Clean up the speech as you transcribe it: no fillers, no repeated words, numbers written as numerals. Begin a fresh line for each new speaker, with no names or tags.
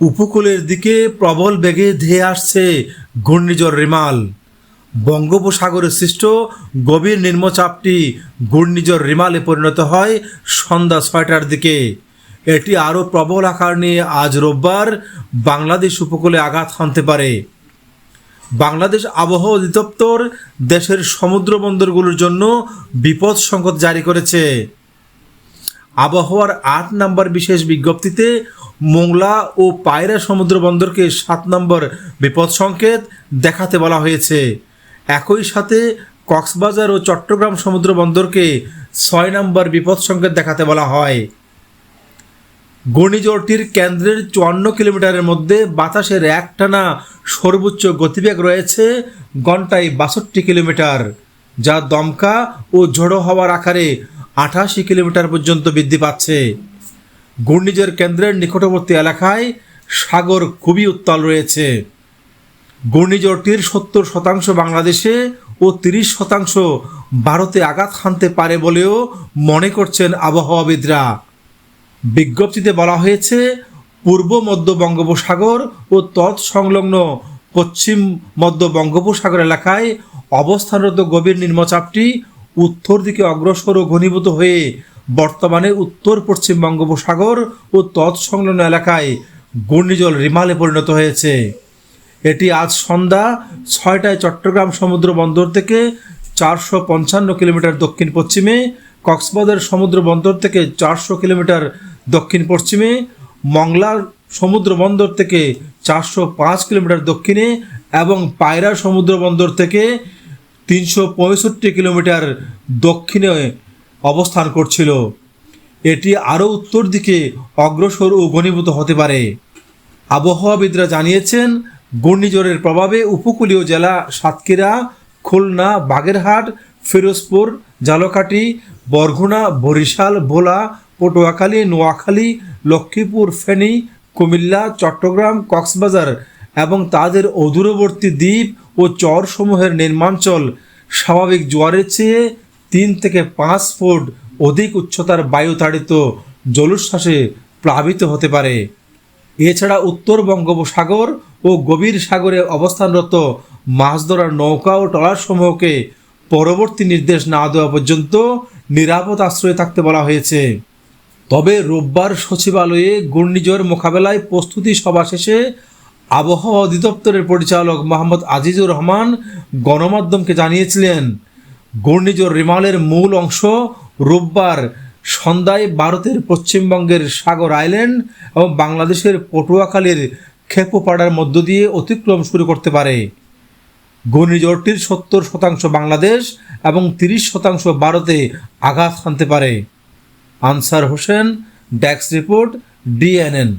উপকূলের দিকে প্রবল বেগে ধেয়ে আসছে ঘূর্ণিঝড় রিমাল। বঙ্গোপসাগরে সৃষ্ট গভীর নিম্নচাপটি ঘূর্ণিঝড় রিমালে পরিণত হয় সন্ধ্যা ৬টার দিকে। এটি আরও প্রবল আকার নিয়ে আজ রোববার বাংলাদেশ উপকূলে আঘাত হানতে পারে। বাংলাদেশ আবহাওয়া অধিদপ্তর দেশের সমুদ্র বন্দরগুলোর জন্য বিপদ সংকেত জারি করেছে। আবহাওয়ার ৮ নম্বর বিশেষ বিজ্ঞপ্তিতে মোংলা ও পায়রা সমুদ্র বন্দরকে ৭ নম্বর বিপদ সংকেত দেখাতে বলা হয়েছে। একই সাথে কক্সবাজার ও চট্টগ্রাম সমুদ্র বন্দরকে ৬ নম্বর বিপদ সংকেত দেখাতে বলা হয়। ঘূর্ণিঝড়টির কেন্দ্রের ৫৪ কিলোমিটারের মধ্যে বাতাসের একটানা সর্বোচ্চ গতিবেগ রয়েছে ঘন্টায় ৬২ কিলোমিটার, যা দমকা ও ঝোড়ো হওয়ার আকারে ৮৮ কিলোমিটার পর্যন্ত বৃদ্ধি পাচ্ছে। ঘূর্ণিঝড় কেন্দ্রের নিকটবর্তী এলাকায় সাগর খুবই উত্তাল রয়েছে। ঘূর্ণিঝড়টির ৭০% বাংলাদেশে ও ৩০% ভারতে আঘাত হানতে পারে বলেও মনে করছেন আবহাওয়াবিদরা। বিজ্ঞপ্তিতে বলা হয়েছে, পূর্ব মধ্য বঙ্গোপসাগর ও তৎসংলগ্ন পশ্চিম মধ্য বঙ্গোপসাগর এলাকায় অবস্থানরত গভীর নিম্নচাপটি উত্তর দিকে অগ্রসর ও ঘনীভূত হয়ে বর্তমানে উত্তর পশ্চিম বঙ্গোপসাগর ও তৎসংলগ্ন এলাকায় ঘূর্ণিঝড় রিমালে পরিণত হয়েছে। এটি আজ সন্ধ্যা ৬টায় চট্টগ্রাম সমুদ্র বন্দর থেকে ৪৫৫ কিলোমিটার দক্ষিণ পশ্চিমে, কক্সবাজার সমুদ্র বন্দর থেকে ৪০০ কিলোমিটার দক্ষিণ পশ্চিমে, মংলা সমুদ্র বন্দর থেকে ৪০৫ কিলোমিটার দক্ষিণে এবং পায়রা সমুদ্র বন্দর থেকে ৩৬৫ কিলোমিটার দক্ষিণে অবস্থান করছিল। এটি আরও উত্তর দিকে অগ্রসর ও ঘনীভূত হতে পারে। আবহাওয়াবিদরা জানিয়েছেন, ঘূর্ণিঝড়ের প্রভাবে উপকূলীয় জেলা সাতক্ষীরা, খুলনা, বাগেরহাট, ফিরোজপুর, ঝালকাঠি, বরগুনা, বরিশাল, ভোলা, পটুয়াখালী, নোয়াখালী, লক্ষ্মীপুর, ফেনী, কুমিল্লা, চট্টগ্রাম, কক্সবাজার এবং তাদের অদূরবর্তী দ্বীপ ও চরসমূহের নিম্নাঞ্চল স্বাভাবিক জোয়ারের চেয়ে ৩ থেকে ৫ ফুট অধিক উচ্চতার বায়ুতাড়িত জলোচ্ছ্বাসে প্লাবিত হতে পারে। এছাড়া উত্তর বঙ্গোপসাগর ও গভীর সাগরে অবস্থানরত মাছ ধরার নৌকা ও ট্রলারসমূহকে পরবর্তী নির্দেশ না দেওয়া পর্যন্ত নিরাপদ আশ্রয়ে থাকতে বলা হয়েছে। তবে রোববার সচিবালয়ে ঘূর্ণিঝড় মোকাবেলায় প্রস্তুতি সভা শেষে আবহাওয়া অধিদপ্তরের পরিচালক মোহাম্মদ আজিজুর রহমান গণমাধ্যমকে জানিয়েছিলেন, ঘূর্ণিঝড় রিমালের মূল অংশ রোববার সন্ধ্যায় ভারতের পশ্চিমবঙ্গের সাগর আইল্যান্ড এবং বাংলাদেশের পটুয়াখালীর খেপুপাড়ার মধ্য দিয়ে অতিক্রম শুরু করতে পারে। ঘূর্ণিঝড়টির ৭০% বাংলাদেশ এবং ৩০% ভারতে আঘাত হানতে পারে। Answer Hossain, desk report, DNN।